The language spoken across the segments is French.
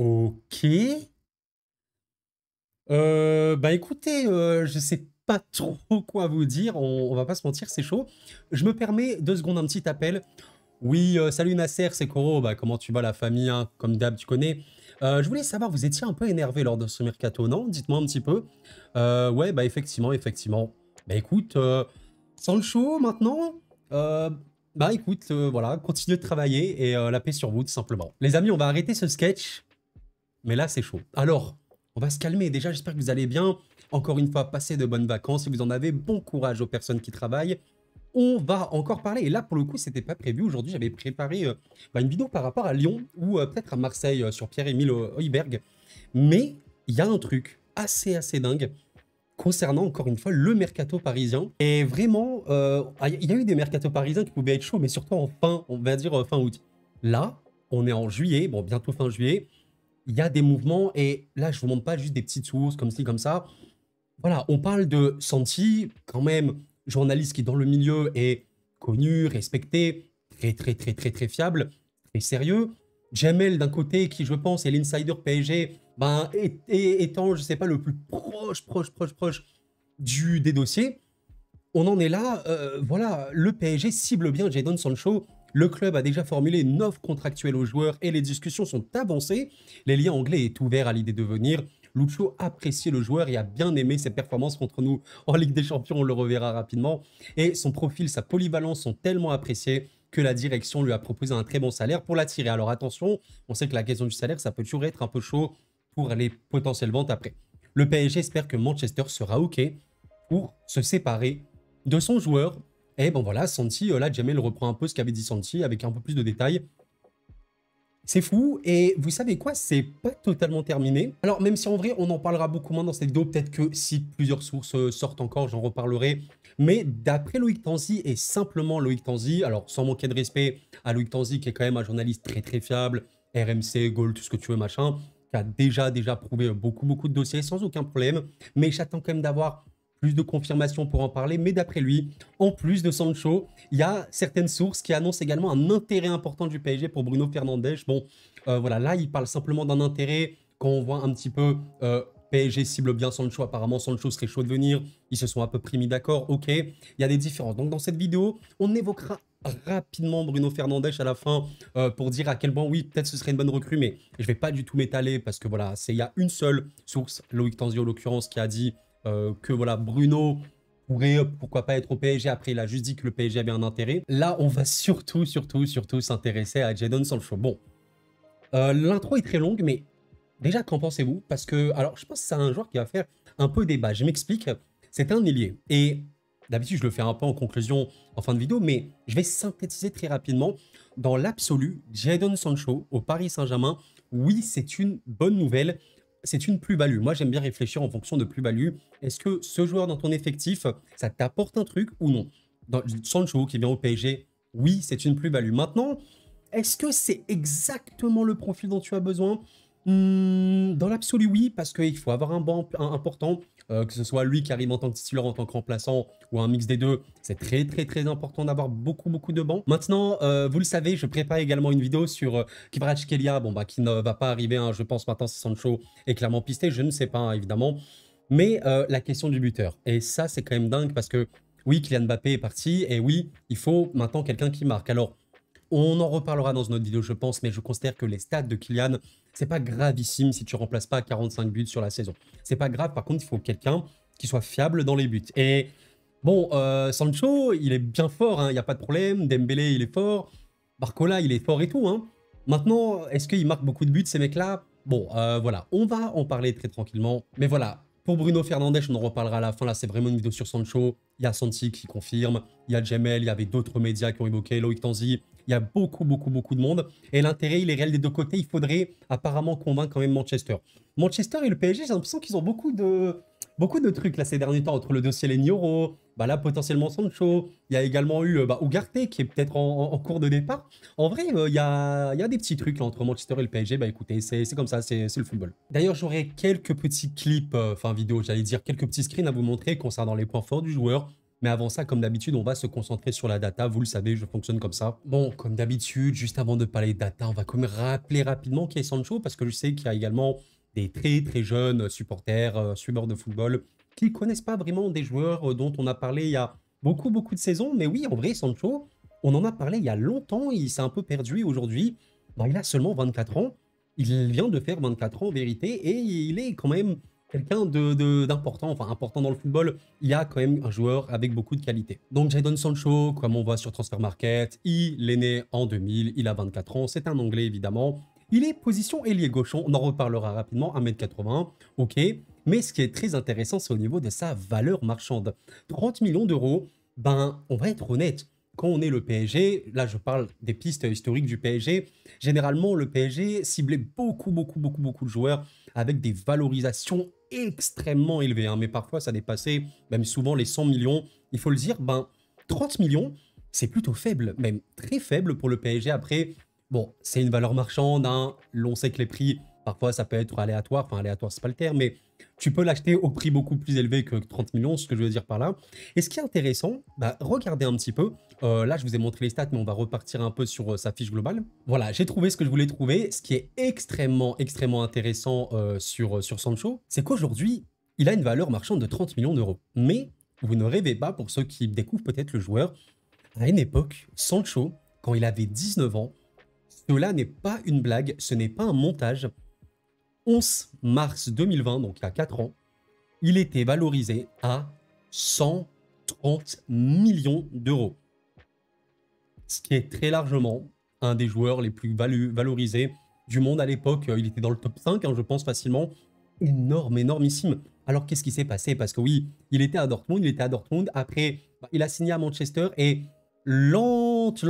Ok. Bah écoutez, je sais pas trop quoi vous dire, on va pas se mentir, c'est chaud. Je me permets 2 secondes, un petit appel. Oui, salut Nasser, c'est Koro, bah comment tu vas la famille, hein? Comme d'hab, tu connais. Je voulais savoir, vous étiez un peu énervé lors de ce mercato, non? Dites-moi un petit peu. Ouais, bah effectivement, effectivement. Bah écoute, Sancho maintenant, euh, bah écoute, voilà, continuez de travailler et la paix sur vous, tout simplement. Les amis, on va arrêter ce sketch. Mais là, c'est chaud. Alors, on va se calmer. Déjà, j'espère que vous allez bien. Encore une fois, passez de bonnes vacances. Si vous en avez, bon courage aux personnes qui travaillent. On va encore parler. Et là, pour le coup, c'était pas prévu. Aujourd'hui, j'avais préparé une vidéo par rapport à Lyon ou peut-être à Marseille sur Pierre-Émile Heuberg. Mais il y a un truc assez dingue concernant, encore une fois, le mercato parisien. Et vraiment, il y a eu des mercatos parisiens qui pouvaient être chauds, mais surtout en fin, on va dire fin août. Là, on est en juillet, bon, bientôt fin juillet, il y a des mouvements et là, je vous montre pas juste des petites sources comme ci, comme ça. Voilà, on parle de Santi, quand même, journaliste qui dans le milieu est connu, respecté, très fiable, très sérieux. Jamel d'un côté qui, je pense, est l'insider PSG, ben, étant, je sais pas, le plus proche des dossiers. On en est là, voilà, le PSG cible bien Jadon Sancho. Le club a déjà formulé une offre contractuelle aux joueurs et les discussions sont avancées. L'Ailien anglais est ouvert à l'idée de venir. Lucho apprécie le joueur et a bien aimé ses performances contre nous en Ligue des Champions, on le reverra rapidement. Et son profil, sa polyvalence sont tellement appréciés que la direction lui a proposé un très bon salaire pour l'attirer. Alors attention, on sait que la question du salaire, ça peut toujours être un peu chaud pour les potentielles ventes après. Le PSG espère que Manchester sera OK pour se séparer de son joueur. Et bon voilà, Santi, là, Jamel reprend un peu ce qu'avait dit Santi avec un peu plus de détails. C'est fou, et vous savez quoi, c'est pas totalement terminé. Alors même si en vrai, on en parlera beaucoup moins dans cette vidéo, peut-être que si plusieurs sources sortent encore, j'en reparlerai. Mais d'après Loïc Tanzi, et simplement Loïc Tanzi, alors sans manquer de respect à Loïc Tanzi, qui est quand même un journaliste très fiable, RMC, Gold, tout ce que tu veux, machin, qui a déjà prouvé beaucoup de dossiers sans aucun problème. Mais j'attends quand même d'avoir plus de confirmations pour en parler. Mais d'après lui, en plus de Sancho, il y a certaines sources qui annoncent également un intérêt important du PSG pour Bruno Fernandes. Bon, voilà, là, il parle simplement d'un intérêt. Quand on voit un petit peu PSG cible bien Sancho, apparemment Sancho serait chaud de venir. Ils se sont à peu près mis d'accord, ok. Il y a des différences. Donc dans cette vidéo, on évoquera rapidement Bruno Fernandes à la fin pour dire à quel point, oui, peut-être ce serait une bonne recrue, mais je vais pas du tout m'étaler parce que voilà, il y a une seule source, Loïc Tanzi en l'occurrence, qui a dit que voilà, Bruno pourrait pourquoi pas être au PSG. Après, il a juste dit que le PSG avait un intérêt. Là, on va surtout s'intéresser à Jadon Sancho. Bon, l'intro est très longue, mais déjà, qu'en pensez-vous? Parce que, alors, je pense que c'est un joueur qui va faire un peu débat. Je m'explique. C'est un ailier. Et d'habitude, je le fais un peu en conclusion en fin de vidéo, mais je vais synthétiser très rapidement. Dans l'absolu, Jadon Sancho au Paris Saint-Germain, oui, c'est une bonne nouvelle. C'est une plus-value. Moi, j'aime bien réfléchir en fonction de plus-value. Est-ce que ce joueur dans ton effectif, ça t'apporte un truc ou non? Dans Sancho qui vient au PSG, oui, c'est une plus-value. Maintenant, est-ce que c'est exactement le profil dont tu as besoin? Dans l'absolu, oui, parce qu'il faut avoir un banc important, que ce soit lui qui arrive en tant que titulaire, en tant que remplaçant, ou un mix des deux. C'est très important d'avoir beaucoup de bancs. Maintenant, vous le savez, je prépare également une vidéo sur Kvaratskhelia, bon, bah, qui ne va pas arriver, hein, je pense maintenant si Sancho est clairement pisté, je ne sais pas, hein, évidemment. Mais la question du buteur, et ça, c'est quand même dingue, parce que oui, Kylian Mbappé est parti, et oui, il faut maintenant quelqu'un qui marque. Alors, on en reparlera dans une autre vidéo, je pense, mais je considère que les stats de Kylian, c'est pas gravissime si tu remplaces pas 45 buts sur la saison. C'est pas grave, par contre, il faut quelqu'un qui soit fiable dans les buts. Et bon, Sancho, il est bien fort, il n'y a pas de problème. Dembélé, il est fort. Barcola, il est fort et tout. Hein. Maintenant, est-ce qu'il marque beaucoup de buts, ces mecs-là? Bon, voilà, on va en parler très tranquillement. Mais voilà, pour Bruno Fernandes, on en reparlera à la fin. Là, c'est vraiment une vidéo sur Sancho. Il y a Santi qui confirme. Il y a Jamel, il y avait d'autres médias qui ont évoqué Loïc Tanzi. Il y a beaucoup de monde. Et l'intérêt, il est réel des deux côtés. Il faudrait apparemment convaincre quand même Manchester. Manchester et le PSG, j'ai l'impression qu'ils ont beaucoup de trucs là ces derniers temps entre le dossier Lenioro, bah là potentiellement Sancho. Il y a également eu Ugarte qui est peut-être en cours de départ. En vrai, il y a des petits trucs là entre Manchester et le PSG. Bah écoutez, c'est comme ça, c'est le football. D'ailleurs, j'aurai quelques petits clips, enfin vidéos, j'allais dire quelques petits screens à vous montrer concernant les points forts du joueur. Mais avant ça, comme d'habitude, on va se concentrer sur la data. Vous le savez, je fonctionne comme ça. Bon, comme d'habitude, juste avant de parler de data, on va quand même rappeler rapidement qui est Sancho, parce que je sais qu'il y a également des très très jeunes supporters, suiveurs de football, qui ne connaissent pas vraiment des joueurs dont on a parlé il y a beaucoup de saisons. Mais oui, en vrai, Sancho, on en a parlé il y a longtemps, il s'est un peu perdu aujourd'hui. Bah, il a seulement 24 ans. Il vient de faire 24 ans en vérité et il est quand même quelqu'un d'important, enfin important dans le football. Il y a quand même un joueur avec beaucoup de qualité. Donc Jadon Sancho, comme on voit sur Transfermarkt, il est né en 2000, il a 24 ans, c'est un Anglais évidemment. Il est position ailier gauchon, on en reparlera rapidement, 1m80, ok. Mais ce qui est très intéressant, c'est au niveau de sa valeur marchande. 30 millions d'euros, ben on va être honnête, quand on est le PSG, là je parle des pistes historiques du PSG, généralement le PSG ciblait beaucoup de joueurs avec des valorisations extrêmement élevées, hein, mais parfois ça dépassait même souvent les 100 millions. Il faut le dire, ben 30 millions, c'est plutôt faible, même très faible pour le PSG. Après, bon, c'est une valeur marchande, hein, on sait que les prix, parfois ça peut être aléatoire, enfin aléatoire c'est pas le terme, mais tu peux l'acheter au prix beaucoup plus élevé que 30 millions, ce que je veux dire par là. Et ce qui est intéressant, bah, regardez un petit peu. Là, je vous ai montré les stats, mais on va repartir un peu sur sa fiche globale. Voilà, j'ai trouvé ce que je voulais trouver. Ce qui est extrêmement intéressant sur Sancho, c'est qu'aujourd'hui, il a une valeur marchande de 30 millions d'euros. Mais vous ne rêvez pas, pour ceux qui découvrent peut-être le joueur, à une époque, Sancho, quand il avait 19 ans, cela n'est pas une blague, ce n'est pas un montage. 11 mars 2020, donc il y a 4 ans, il était valorisé à 130 millions d'euros. Ce qui est très largement un des joueurs les plus valorisés du monde à l'époque. Il était dans le top 5, hein, je pense facilement. Énormissime. Alors qu'est-ce qui s'est passé? Parce que oui, il était à Dortmund. Après, bah, il a signé à Manchester et lente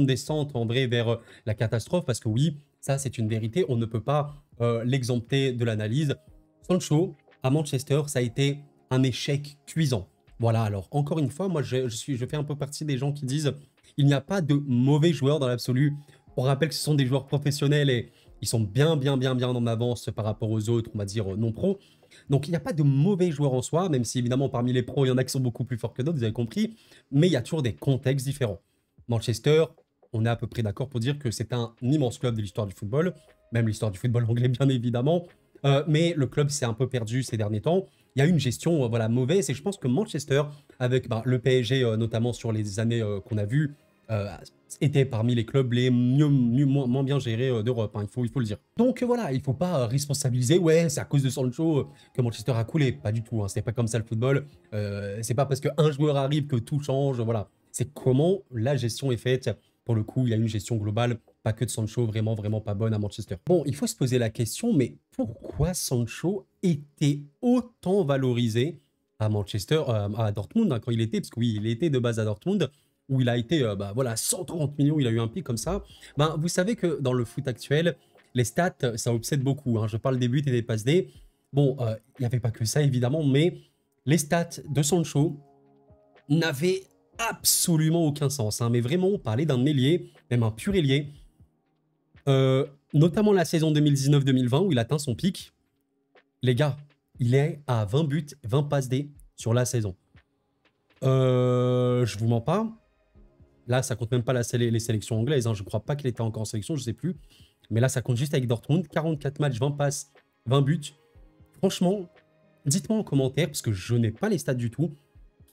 descente en vrai vers la catastrophe. Parce que oui, ça c'est une vérité, on ne peut pas l'exempter de l'analyse. Sancho, à Manchester, ça a été un échec cuisant. Voilà, alors encore une fois, moi je fais un peu partie des gens qui disent il n'y a pas de mauvais joueurs dans l'absolu. On rappelle que ce sont des joueurs professionnels et ils sont bien en avance par rapport aux autres, on va dire non pro. Donc il n'y a pas de mauvais joueurs en soi, même si évidemment parmi les pros, il y en a qui sont beaucoup plus forts que d'autres, vous avez compris. Mais il y a toujours des contextes différents. Manchester, on est à peu près d'accord pour dire que c'est un immense club de l'histoire du football, même l'histoire du football anglais bien évidemment. Mais le club s'est un peu perdu ces derniers temps. Il y a eu une gestion voilà, mauvaise et je pense que Manchester, avec le PSG notamment sur les années qu'on a vues, était parmi les clubs les moins bien gérés d'Europe, hein, il faut le dire. Donc voilà, il ne faut pas responsabiliser, ouais, c'est à cause de Sancho que Manchester a coulé, pas du tout, hein, c'est pas comme ça le football, c'est pas parce qu'un joueur arrive que tout change, voilà. C'est comment la gestion est faite. Pour le coup, il y a une gestion globale, pas que de Sancho, vraiment pas bonne à Manchester. Bon, il faut se poser la question, mais pourquoi Sancho était autant valorisé à Manchester, à Dortmund, hein, quand il était, parce que oui, il était de base à Dortmund, où il a été, bah, voilà, 130 millions, il a eu un pic comme ça. Ben, vous savez que dans le foot actuel, les stats, ça obsède beaucoup, hein. Je parle des buts et des passes D. Bon, il n'y avait pas que ça, évidemment, mais les stats de Sancho n'avaient absolument aucun sens, hein. Mais vraiment, on parlait d'un ailier, même un pur ailier, notamment la saison 2019-2020, où il atteint son pic. Les gars, il est à 20 buts, 20 passes D sur la saison. Je vous mens pas. Là, ça compte même pas les sélections anglaises, hein. Je crois pas qu'il était encore en sélection, je sais plus. Mais là, ça compte juste avec Dortmund. 44 matchs, 20 passes, 20 buts. Franchement, dites-moi en commentaire, parce que je n'ai pas les stats du tout,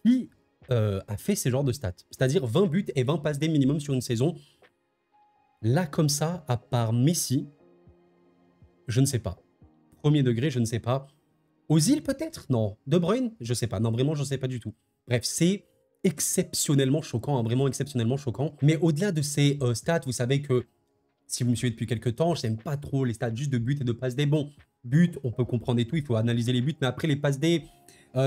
qui a fait ces genres de stats. C'est-à-dire 20 buts et 20 passes des minimum sur une saison. Là, comme ça, à part Messi, je ne sais pas. Premier degré, je ne sais pas. Ozil peut-être? Non. De Bruyne? Je sais pas. Non, vraiment, je ne sais pas du tout. Bref, c'est exceptionnellement choquant, hein, vraiment exceptionnellement choquant. Mais au-delà de ces stats, vous savez que si vous me suivez depuis quelques temps, je n'aime pas trop les stats juste de buts et de passes D. Bon, buts, on peut comprendre et tout, il faut analyser les buts, mais après les passes D,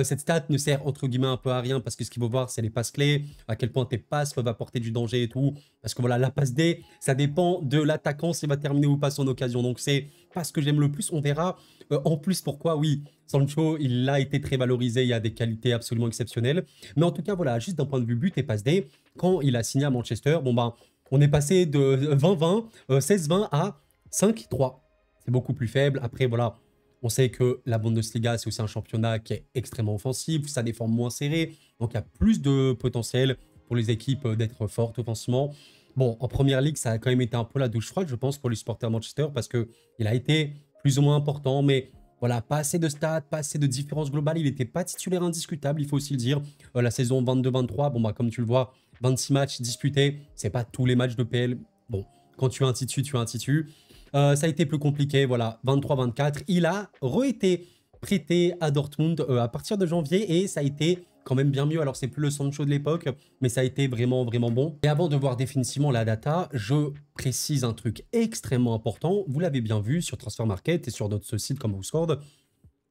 cette stat ne sert entre guillemets un peu à rien parce que ce qu'il faut voir, c'est les passes clés, à quel point tes passes peuvent apporter du danger et tout. Parce que voilà, la passe D, ça dépend de l'attaquant s'il va terminer ou pas son occasion. Donc c'est pas ce que j'aime le plus, on verra. En plus, pourquoi, oui, Sancho, il a été très valorisé, il a des qualités absolument exceptionnelles. Mais en tout cas, voilà, juste d'un point de vue but et passe D, quand il a signé à Manchester, bon ben, on est passé de 20-20, 16-20 à 5-3. C'est beaucoup plus faible. Après, voilà, On sait que la Bundesliga, c'est aussi un championnat qui est extrêmement offensif, ça défend moins serré, donc il y a plus de potentiel pour les équipes d'être fortes offensivement. Bon, en première ligue, ça a quand même été un peu la douche froide, je pense, pour les supporters de Manchester, parce qu'il a été plus ou moins important, mais voilà, pas assez de stats, pas assez de différence globale. Il n'était pas titulaire indiscutable, il faut aussi le dire. La saison 22-23, bon, bah, comme tu le vois, 26 matchs disputés, c'est pas tous les matchs de PL. Bon, quand tu as un titu, tu as un titu. Ça a été plus compliqué, voilà, 23-24. Il a re-été prêté à Dortmund à partir de janvier et ça a été quand même bien mieux. Alors, c'est plus le Sancho de l'époque, mais ça a été vraiment, vraiment bon. Et avant de voir définitivement la data, je précise un truc extrêmement important. Vous l'avez bien vu sur Transfermarkt et sur d'autres sites comme WhoScored.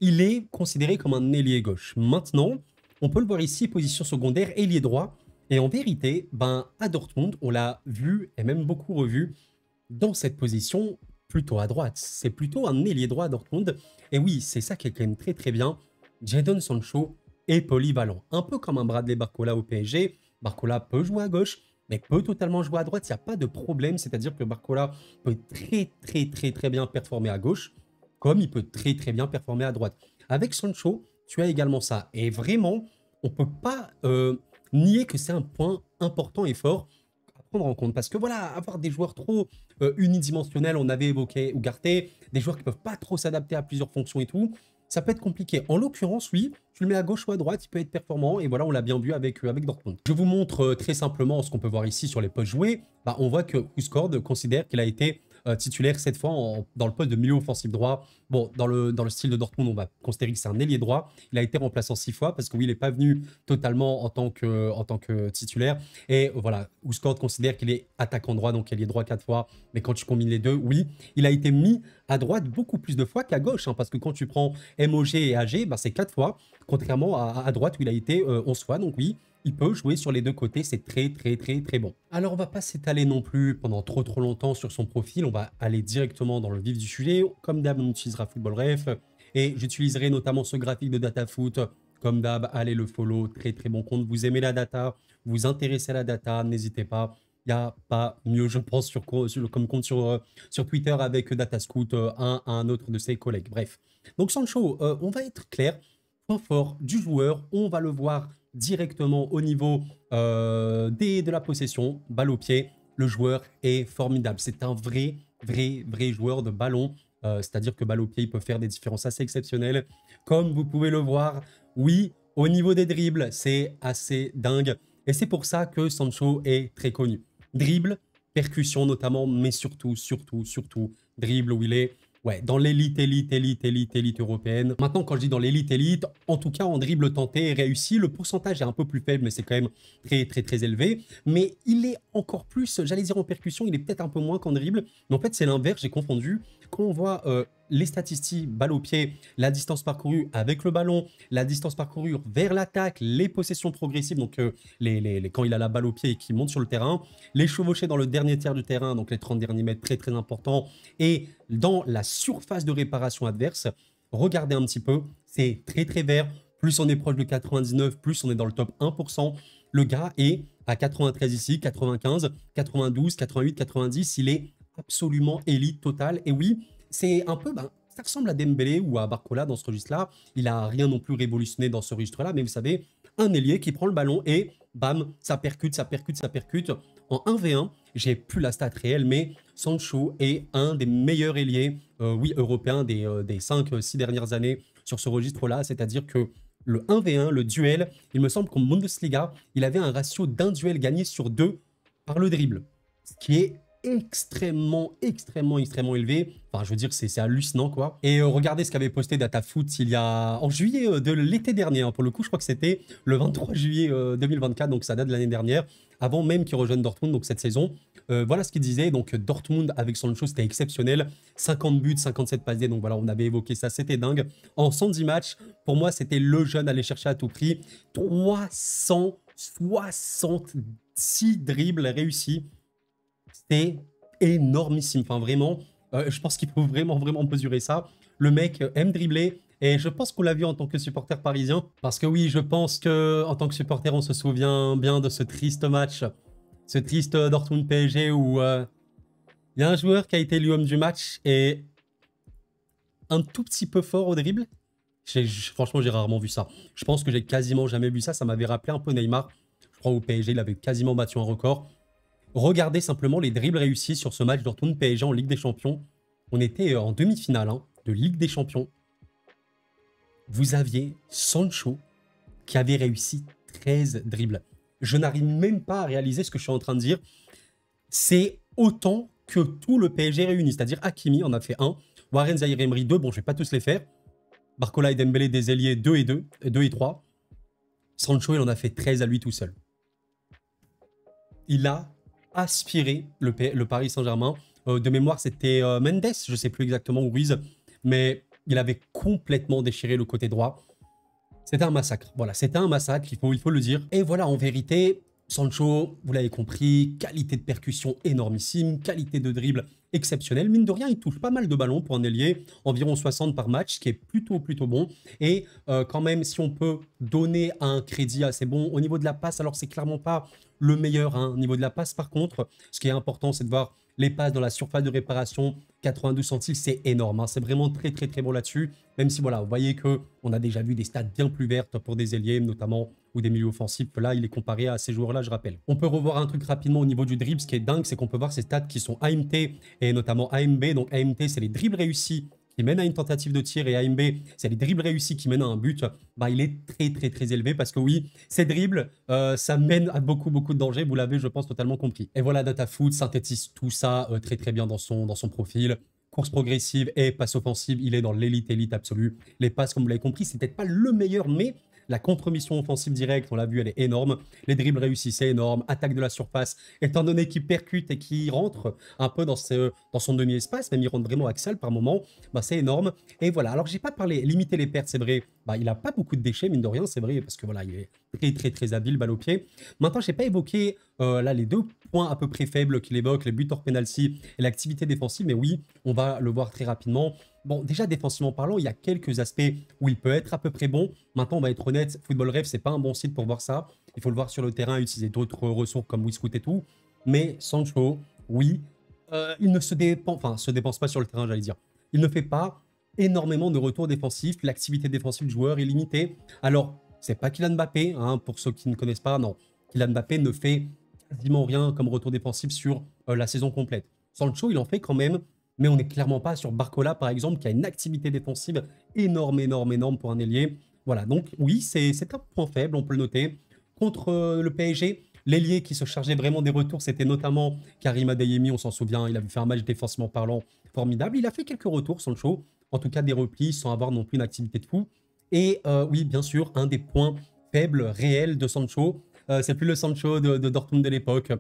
Il est considéré comme un ailier gauche. Maintenant, on peut le voir ici, position secondaire, ailier droit. Et en vérité, ben, à Dortmund, on l'a vu et même beaucoup revu dans cette position plutôt à droite. C'est plutôt un ailier droit à Dortmund. Et oui, c'est ça qui est quand même très très bien. Jadon Sancho est polyvalent. Un peu comme un Bradley Barcola au PSG. Barcola peut jouer à gauche, mais peut totalement jouer à droite. Il n'y a pas de problème. C'est-à-dire que Barcola peut très bien performer à gauche, comme il peut très bien performer à droite. Avec Sancho, tu as également ça. Et vraiment, on ne peut pas nier que c'est un point important et fort à prendre en compte. Parce que voilà, avoir des joueurs trop unidimensionnels, on avait évoqué Ugarte, des joueurs qui ne peuvent pas trop s'adapter à plusieurs fonctions et tout, ça peut être compliqué. En l'occurrence, oui, tu le mets à gauche ou à droite, il peut être performant. Et voilà, on l'a bien vu avec Dortmund. Je vous montre très simplement ce qu'on peut voir ici sur les postes joués. Bah, on voit que WhoScored considère qu'il a été titulaire cette fois dans le poste de milieu offensif droit. Bon, dans le style de Dortmund, on va considérer que c'est un ailier droit. Il a été remplaçant 6 fois parce que oui, il n'est pas venu totalement en tant que titulaire. Et voilà, WhoScored considère qu'il est attaquant droit, donc ailier droit 4 fois. Mais quand tu combines les deux, oui, il a été mis à droite beaucoup plus de fois qu'à gauche. Hein, parce que quand tu prends MOG et AG, bah, c'est 4 fois, contrairement à droite où il a été 11 fois. Donc oui, il peut jouer sur les deux côtés, c'est très bon. Alors on va pas s'étaler non plus pendant trop longtemps sur son profil, on va aller directement dans le vif du sujet. Comme d'hab, on utilisera Football Ref et j'utiliserai notamment ce graphique de DataFoot. Comme d'hab, allez le follow, très bon compte. Vous aimez la data, vous intéressez à la data, n'hésitez pas. Il n'y a pas mieux, je pense, comme compte sur Twitter avec Datascout, un autre de ses collègues. Bref. Donc Sancho, on va être clair, point fort du joueur, on va le voir directement au niveau de la possession, balle au pied. Le joueur est formidable. C'est un vrai joueur de ballon. C'est-à-dire que balle au pied, il peut faire des différences assez exceptionnelles. Comme vous pouvez le voir, oui, au niveau des dribbles, c'est assez dingue. Et c'est pour ça que Sancho est très connu. Dribble, percussion notamment, mais surtout, dribble où il est dans l'élite européenne. Maintenant, quand je dis dans l'élite, en tout cas en dribble tenté et réussi, le pourcentage est un peu plus faible, mais c'est quand même très élevé. Mais il est encore plus, j'allais dire en percussion, il est peut-être un peu moins qu'en dribble. Mais en fait, c'est l'inverse, j'ai confondu. Quand on voit les statistiques, balle au pied, la distance parcourue avec le ballon, la distance parcourue vers l'attaque, les possessions progressives, donc quand il a la balle au pied et qu'il monte sur le terrain, les chevauchés dans le dernier tiers du terrain, donc les 30 derniers mètres, très important, et dans la surface de réparation adverse, regardez un petit peu, c'est très vert, plus on est proche de 99, plus on est dans le top 1%, le gars est à 93 ici, 95, 92, 88, 90, il est absolument élite totale. Et oui, c'est un peu, ça ressemble à Dembélé ou à Barcola dans ce registre-là. Il n'a rien non plus révolutionné dans ce registre-là, mais vous savez, un ailier qui prend le ballon et bam, ça percute. En 1v1, j'ai plus la stat réelle, mais Sancho est un des meilleurs ailiers, européens des 5-6 dernières années sur ce registre-là. C'est-à-dire que le 1v1, le duel, il me semble qu'en Bundesliga, il avait un ratio d'un duel gagné sur 2 par le dribble. Ce qui est extrêmement élevé. Enfin, je veux dire, c'est hallucinant, quoi. Et regardez ce qu'avait posté DataFoot en juillet de l'été dernier. Hein. Pour le coup, je crois que c'était le 23 juillet 2024, donc ça date de l'année dernière, avant même qu'il rejoigne Dortmund, donc cette saison. Voilà ce qu'il disait. Donc Dortmund avec Sancho, c'était exceptionnel. 50 buts, 57 passes D. Donc voilà, on avait évoqué ça, c'était dingue. En 110 matchs, pour moi, c'était le jeune à aller chercher à tout prix. 366 dribbles réussis. C'est énormissime. Enfin, vraiment, je pense qu'il faut vraiment mesurer ça. Le mec aime dribbler. Et je pense qu'on l'a vu en tant que supporter parisien. Parce que oui, je pense qu'en tant que supporter, on se souvient bien de ce triste match. Ce triste Dortmund PSG où il y a un joueur qui a été élu homme du match. Et un tout petit peu fort au dribble. Franchement, j'ai rarement vu ça. Je pense que j'ai quasiment jamais vu ça. Ça m'avait rappelé un peu Neymar. Je crois au PSG, il avait quasiment battu un record. Regardez simplement les dribbles réussis sur ce match Dortmund-PSG en Ligue des Champions. On était en demi-finale de Ligue des Champions. Vous aviez Sancho qui avait réussi 13 dribbles. Je n'arrive même pas à réaliser ce que je suis en train de dire. C'est autant que tout le PSG réuni. C'est-à-dire Hakimi en a fait 1, Warren Zaïre-Emery 2, bon je ne vais pas tous les faire. Barcola et Dembélé des ailiers 2 et 3. Sancho, il en a fait 13 à lui tout seul. Il a aspiré le Paris Saint-Germain. De mémoire, c'était Mendes, je ne sais plus exactement, ou Ruiz, mais il avait complètement déchiré le côté droit. C'était un massacre. Voilà, c'était un massacre, il faut le dire. Et voilà, en vérité, Sancho, vous l'avez compris, qualité de percussion énormissime, qualité de dribble exceptionnelle. Mine de rien, il touche pas mal de ballons pour un ailier, environ 60 par match, ce qui est plutôt bon. Et quand même, si on peut donner un crédit assez bon au niveau de la passe, alors c'est clairement pas le meilleur au niveau de la passe. Par contre, ce qui est important, c'est de voir les passes dans la surface de réparation, 92 centimes, c'est énorme. C'est vraiment très bon là-dessus. Même si, voilà, vous voyez qu'on a déjà vu des stats bien plus vertes pour des ailiers, notamment, ou des milieux offensifs. Là, il est comparé à ces joueurs-là, je rappelle. On peut revoir un truc rapidement au niveau du dribble. Ce qui est dingue, c'est qu'on peut voir ces stats qui sont AMT et notamment AMB. Donc, AMT, c'est les dribbles réussis qui mènent à une tentative de tir, et AMB, c'est les dribbles réussis qui mènent à un but. Il est très élevé parce que oui, ces dribbles, ça mène à beaucoup de dangers. Vous l'avez, je pense, totalement compris. Et voilà, DataFoot synthétise tout ça très bien dans son profil. Course progressive et passe offensive, il est dans l'élite absolue. Les passes, comme vous l'avez compris, c'est peut-être pas le meilleur, mais la contre-mission offensive directe, on l'a vu, elle est énorme. Les dribbles réussis, c'est énorme. Attaque de la surface, étant donné qu'il percute et qu'il rentre un peu dans son demi-espace, même il rentre vraiment axial par moment, c'est énorme. Et voilà, alors j'ai pas parlé, limiter les pertes, c'est vrai. Il n'a pas beaucoup de déchets, mine de rien, c'est vrai, parce que voilà, il est très habile, balle au pied. Maintenant, j'ai pas évoqué là les deux points à peu près faibles qu'il évoque, les buts hors penalty et l'activité défensive, mais oui, on va le voir très rapidement. Bon, déjà, défensivement parlant, il y a quelques aspects où il peut être à peu près bon. Maintenant, on va être honnête, Football Ref, c'est pas un bon site pour voir ça. Il faut le voir sur le terrain, utiliser d'autres ressources comme WeScout et tout. Mais Sancho, oui, il ne se dépense pas sur le terrain, j'allais dire. Il ne fait pas énormément de retours défensifs. L'activité défensive du joueur est limitée. Alors, c'est pas Kylian Mbappé, pour ceux qui ne connaissent pas, non. Kylian Mbappé ne fait quasiment rien comme retour défensif sur la saison complète. Sancho, il en fait quand même, mais on n'est clairement pas sur Barcola, par exemple, qui a une activité défensive énorme pour un ailier. Voilà, donc oui, c'est un point faible, on peut le noter. Contre le PSG, l'ailier qui se chargeait vraiment des retours, c'était notamment Karim Adeyemi, on s'en souvient, il avait fait un match défensivement parlant formidable. Il a fait quelques retours, Sancho, en tout cas des replis, sans avoir non plus une activité de fou. Et oui, bien sûr, un des points faibles réels de Sancho, c'est plus le Sancho de Dortmund de l'époque.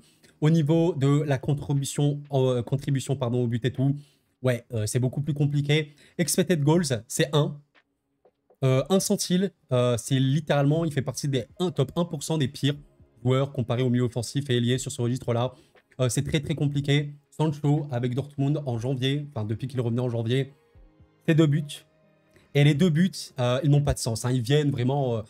Au niveau de la contribution au but et tout, ouais, c'est beaucoup plus compliqué. Expected goals, c'est 1. 1 centile, c'est littéralement, il fait partie des top 1% des pires joueurs comparés au milieu offensif et ailier sur ce registre-là. C'est très très compliqué. Sancho avec Dortmund en janvier, enfin depuis qu'il est revenu en janvier, c'est 2 buts. Et les 2 buts, ils n'ont pas de sens. Ils viennent vraiment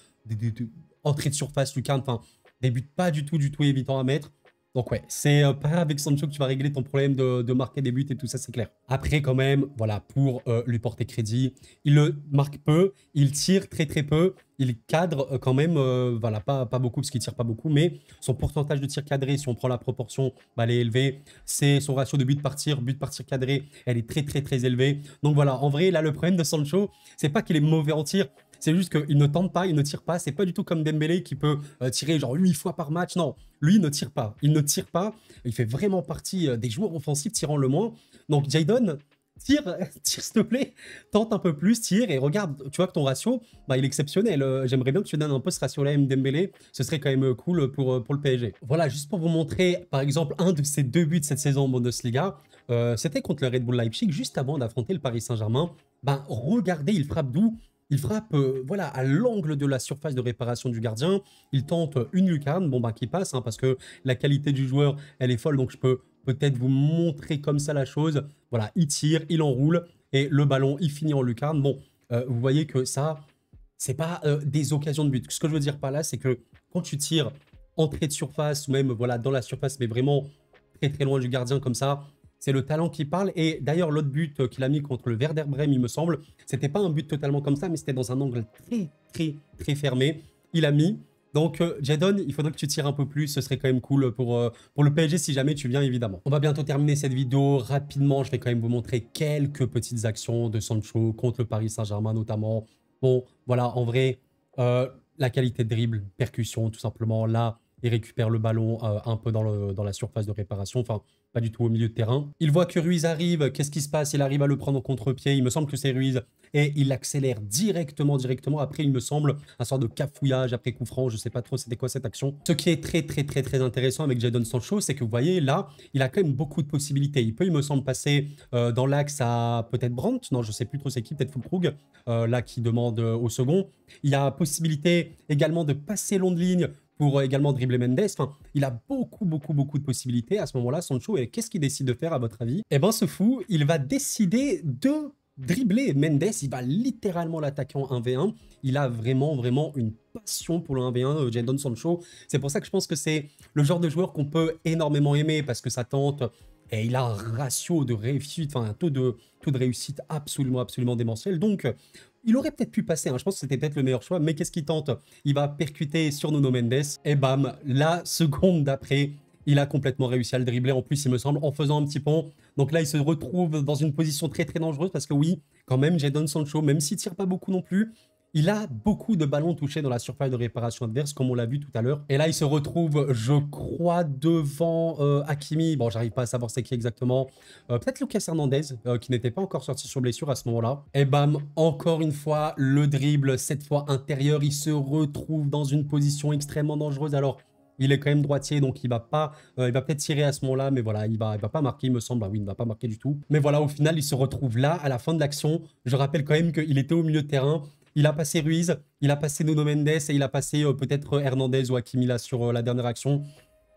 entrée de surface, lucarne, enfin des buts pas du tout évidents à mettre. Donc ouais, c'est pas avec Sancho que tu vas régler ton problème de marquer des buts et tout ça, c'est clair. Après quand même, voilà, pour lui porter crédit, il le marque peu, il tire très peu, il cadre quand même, voilà, pas beaucoup parce qu'il tire pas beaucoup, mais son pourcentage de tir cadré, si on prend la proportion, elle est élevée. C'est son ratio de but par tir cadré, elle est très élevée. Donc voilà, en vrai, là, le problème de Sancho, c'est pas qu'il est mauvais en tir, c'est juste qu'il ne tente pas, il ne tire pas. C'est pas du tout comme Dembélé qui peut tirer genre 8 fois par match. Non, lui, il ne tire pas. Il ne tire pas. Il fait vraiment partie des joueurs offensifs tirant le moins. Donc, Jadon, tire s'il te plaît. Tente un peu plus, tire et regarde. Tu vois que ton ratio, il est exceptionnel. J'aimerais bien que tu donnes un peu ce ratio-là à Dembélé. Ce serait quand même cool pour le PSG. Voilà, juste pour vous montrer, par exemple, un de ses 2 buts cette saison en Bundesliga. C'était contre le Red Bull Leipzig, juste avant d'affronter le Paris Saint-Germain. Regardez, il frappe d'où? Il frappe voilà, à l'angle de la surface de réparation du gardien. Il tente une lucarne, qui passe, parce que la qualité du joueur, elle est folle. Donc, je peux peut-être vous montrer comme ça la chose. Voilà, il tire, il enroule et le ballon, il finit en lucarne. Bon, vous voyez que ça, c'est pas des occasions de but. Ce que je veux dire par là, c'est que quand tu tires entrée de surface ou même voilà, dans la surface, mais vraiment très loin du gardien comme ça, c'est le talent qui parle. Et d'ailleurs, l'autre but qu'il a mis contre le Werder Bremen, il me semble, c'était pas un but totalement comme ça, mais c'était dans un angle très fermé. Il a mis. Donc, Jadon, il faudrait que tu tires un peu plus. Ce serait quand même cool pour le PSG si jamais tu viens, évidemment. On va bientôt terminer cette vidéo. Rapidement, je vais quand même vous montrer quelques petites actions de Sancho contre le Paris Saint-Germain, notamment. Bon, voilà, en vrai, la qualité de dribble, percussion, tout simplement. Là, il récupère le ballon un peu dans la surface de réparation. Enfin, pas du tout au milieu de terrain. Il voit que Ruiz arrive. Qu'est-ce qui se passe? Il arrive à le prendre au contre-pied. Il me semble que c'est Ruiz. Et il accélère directement. Après, il me semble, un sort de cafouillage après coup franc. Je sais pas trop c'était quoi cette action. Ce qui est très intéressant avec Jadon Sancho, c'est que vous voyez, là, il a quand même beaucoup de possibilités. Il peut, il me semble, passer dans l'axe à peut-être Brandt. Non, je sais plus trop c'est qui, peut-être Füllkrug, là, qui demande au second. Il y a possibilité également de passer long de ligne pour également dribbler Mendes. Enfin, il a beaucoup de possibilités à ce moment-là, Sancho. Et qu'est-ce qu'il décide de faire, à votre avis? Eh ben, ce fou, il va décider de dribbler Mendes. Il va littéralement l'attaquer en 1v1. Il a vraiment une passion pour le 1v1, Jadon Sancho. C'est pour ça que je pense que c'est le genre de joueur qu'on peut énormément aimer parce que ça tente. Et il a un ratio de réussite, enfin un taux de réussite absolument démentiel. Donc, il aurait peut-être pu passer, hein. Je pense que c'était peut-être le meilleur choix, mais qu'est-ce qu'il tente? Il va percuter sur Nuno Mendes, et bam, la seconde d'après, il a complètement réussi à le dribbler, en plus, il me semble, en faisant un petit pont. Donc là, il se retrouve dans une position très dangereuse, parce que oui, quand même, Jadon Sancho, même s'il tire pas beaucoup non plus, il a beaucoup de ballons touchés dans la surface de réparation adverse, comme on l'a vu tout à l'heure. Et là, il se retrouve, je crois, devant Hakimi. Bon, j'arrive pas à savoir c'est qui exactement. Peut-être Lucas Hernandez, qui n'était pas encore sorti sur blessure à ce moment-là. Et bam, encore une fois, le dribble, cette fois intérieur. Il se retrouve dans une position extrêmement dangereuse. Alors, il est quand même droitier, donc il va pas, il va peut-être tirer à ce moment-là, mais voilà, il va pas marquer, il me semble. Ah oui, il ne va pas marquer du tout. Mais voilà, au final, il se retrouve là, à la fin de l'action. Je rappelle quand même qu'il était au milieu de terrain. Il a passé Ruiz, il a passé Nuno Mendes et il a passé peut-être Hernandez ou Hakimi là sur la dernière action.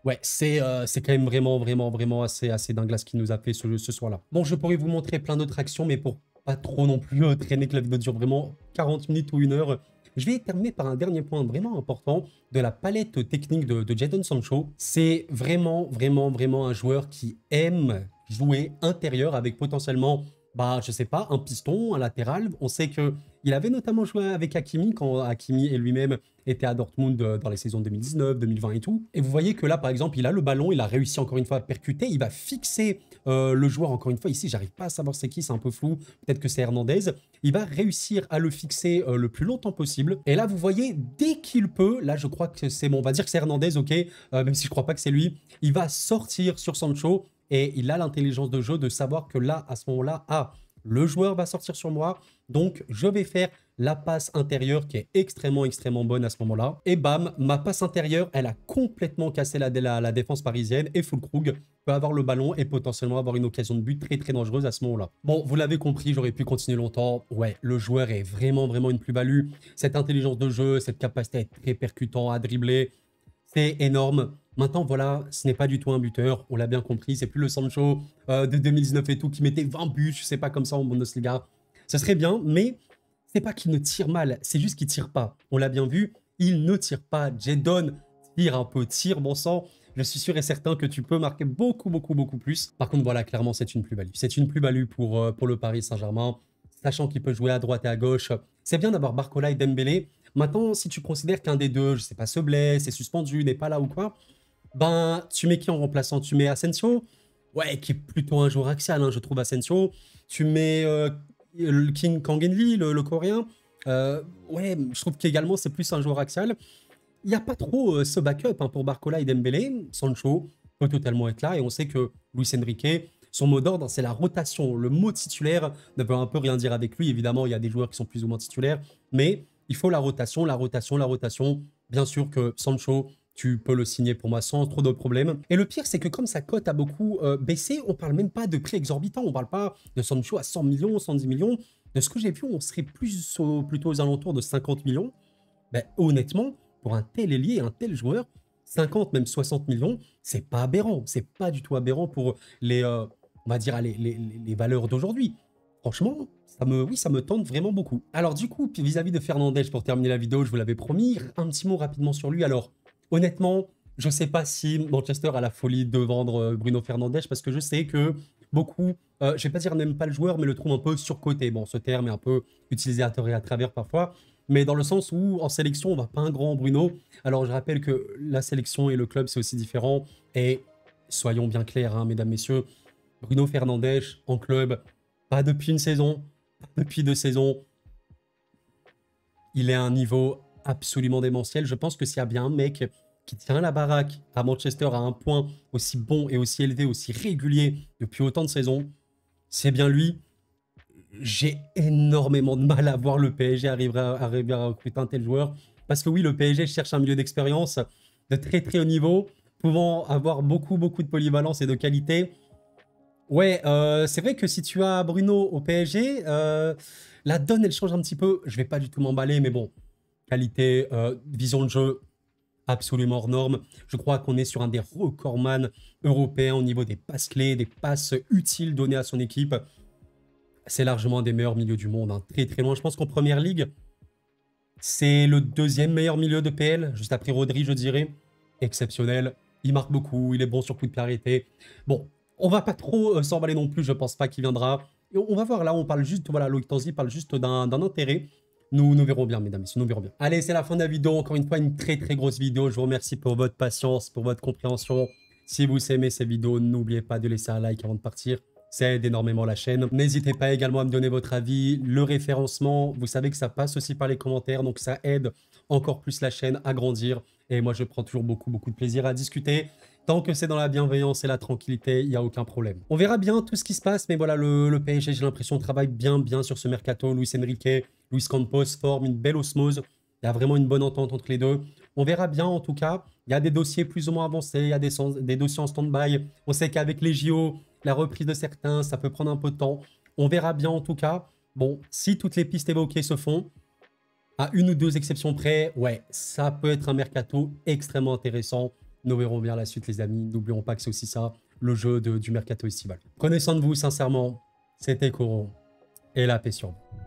Ouais, c'est quand même vraiment assez dingue là ce qu'il nous a fait ce soir-là. Bon, je pourrais vous montrer plein d'autres actions, mais pour pas trop non plus traîner que la vidéo dure vraiment 40 minutes ou 1 heure, je vais terminer par un dernier point vraiment important de la palette technique de Jadon Sancho. C'est vraiment un joueur qui aime jouer intérieur avec potentiellement, bah, je sais pas, un piston, un latéral. On sait que il avait notamment joué avec Hakimi quand Hakimi et lui-même étaient à Dortmund dans les saisons 2019, 2020 et tout. Et vous voyez que là, par exemple, il a le ballon, il a réussi encore une fois à percuter, il va fixer le joueur encore une fois. Ici, j'arrive pas à savoir c'est qui, c'est un peu flou. Peut-être que c'est Hernandez. Il va réussir à le fixer le plus longtemps possible. Et là, vous voyez, dès qu'il peut, là, je crois que c'est bon, on va dire que c'est Hernandez, ok, même si je crois pas que c'est lui, il va sortir sur Sancho et il a l'intelligence de jeu de savoir que là, à ce moment-là, le joueur va sortir sur moi, donc je vais faire la passe intérieure qui est extrêmement bonne à ce moment-là. Et bam, ma passe intérieure, elle a complètement cassé la défense parisienne et Füllkrug peut avoir le ballon et potentiellement avoir une occasion de but très dangereuse à ce moment-là. Bon, vous l'avez compris, j'aurais pu continuer longtemps. Ouais, le joueur est vraiment une plus-value. Cette intelligence de jeu, cette capacité à être très percutant, à dribbler, c'est énorme. Maintenant, voilà, ce n'est pas du tout un buteur, on l'a bien compris, c'est plus le Sancho de 2019 et tout, qui mettait 20 buts, je sais pas, comme ça en Bundesliga. Ce serait bien, mais c'est pas qu'il ne tire mal, c'est juste qu'il tire pas. On l'a bien vu, il ne tire pas. Jadon tire un peu, tire, bon sang. Je suis sûr et certain que tu peux marquer beaucoup plus. Par contre, voilà, clairement, c'est une plus-value. C'est une plus-value pour le Paris Saint-Germain, sachant qu'il peut jouer à droite et à gauche. C'est bien d'avoir Barcola et Dembélé. Maintenant, si tu considères qu'un des deux, je sais pas, se blesse, est suspendu, n'est pas là ou quoi, ben, tu mets qui en remplaçant? Tu mets Asensio? Ouais, qui est plutôt un joueur axial, hein, je trouve, Asensio. Tu mets le King Kang-in Lee, le coréen. Ouais, je trouve qu'également, c'est plus un joueur axial. Il n'y a pas trop ce backup hein, pour Barcola et Dembélé. Sancho peut totalement être là. Et on sait que Luis Enrique, son mot d'ordre, c'est la rotation. Le mot titulaire ne veut un peu rien dire avec lui. Évidemment, il y a des joueurs qui sont plus ou moins titulaires. Mais il faut la rotation. Bien sûr que Sancho, tu peux le signer pour moi sans trop de problèmes. Et le pire, c'est que comme sa cote a beaucoup baissé, on parle même pas de prix exorbitant. On parle pas de Sancho à 100 millions, 110 millions. De ce que j'ai vu, on serait plutôt aux alentours de 50 millions. Ben, honnêtement, pour un tel ailier, un tel joueur, 50, même 60 millions, c'est pas aberrant. C'est pas du tout aberrant pour les, on va dire, les valeurs d'aujourd'hui. Franchement, ça me tente vraiment beaucoup. Alors du coup, vis-à-vis de Fernandes, pour terminer la vidéo, je vous l'avais promis, un petit mot rapidement sur lui. Alors, honnêtement, je ne sais pas si Manchester a la folie de vendre Bruno Fernandes parce que je sais que beaucoup, je vais pas dire n'aime pas le joueur, mais le trouve un peu surcoté. Bon, ce terme est un peu utilisé à tort et à travers parfois, mais dans le sens où en sélection, on va pas un grand Bruno. Alors je rappelle que la sélection et le club, c'est aussi différent. Et soyons bien clairs, hein, mesdames, messieurs, Bruno Fernandes en club, pas depuis une saison, pas depuis 2 saisons. Il est à un niveau absolument démentiel. Je pense que s'il y a bien un mec qui tient la baraque à Manchester à un point aussi bon et aussi élevé, aussi régulier depuis autant de saisons, c'est bien lui. J'ai énormément de mal à voir le PSG arriver à recruter un tel joueur. Parce que oui, le PSG cherche un milieu d'expérience de très très haut niveau, pouvant avoir beaucoup de polyvalence et de qualité. Ouais, c'est vrai que si tu as Bruno au PSG, la donne elle change un petit peu. Je vais pas du tout m'emballer, mais bon, qualité, vision de jeu absolument hors norme. Je crois qu'on est sur un des recordman européens au niveau des passes clés, des passes utiles données à son équipe. C'est largement un des meilleurs milieux du monde, hein. Très très loin. Je pense qu'en première ligue, c'est le deuxième meilleur milieu de PL, juste après Rodri, je dirais. Exceptionnel. Il marque beaucoup, il est bon sur coup de pied arrêté. Bon, on va pas trop s'emballer non plus, je pense pas qu'il viendra. Et on va voir là, on parle juste, voilà, Loïc Tanzi parle juste d'un intérêt. Nous verrons bien, mesdames et messieurs, nous verrons bien. Allez, c'est la fin de la vidéo. Encore une fois, une très très grosse vidéo. Je vous remercie pour votre patience, pour votre compréhension. Si vous aimez ces vidéos, n'oubliez pas de laisser un like avant de partir. Ça aide énormément la chaîne. N'hésitez pas également à me donner votre avis, le référencement. Vous savez que ça passe aussi par les commentaires, donc ça aide encore plus la chaîne à grandir. Et moi, je prends toujours beaucoup de plaisir à discuter. Tant que c'est dans la bienveillance et la tranquillité, il n'y a aucun problème. On verra bien tout ce qui se passe, mais voilà, le PSG, j'ai l'impression, travaille bien sur ce mercato. Luis Enrique, Luis Campos forment une belle osmose. Il y a vraiment une bonne entente entre les deux. On verra bien, en tout cas. Il y a des dossiers plus ou moins avancés, il y a des dossiers en stand-by. On sait qu'avec les JO, la reprise de certains, ça peut prendre un peu de temps. On verra bien, en tout cas. Bon, si toutes les pistes évoquées se font, à une ou deux exceptions près, ouais, ça peut être un mercato extrêmement intéressant. Nous verrons bien la suite, les amis. N'oublions pas que c'est aussi ça, le jeu du mercato estival. Prenez soin de vous, sincèrement. C'était Koro. Et la paix sur vous.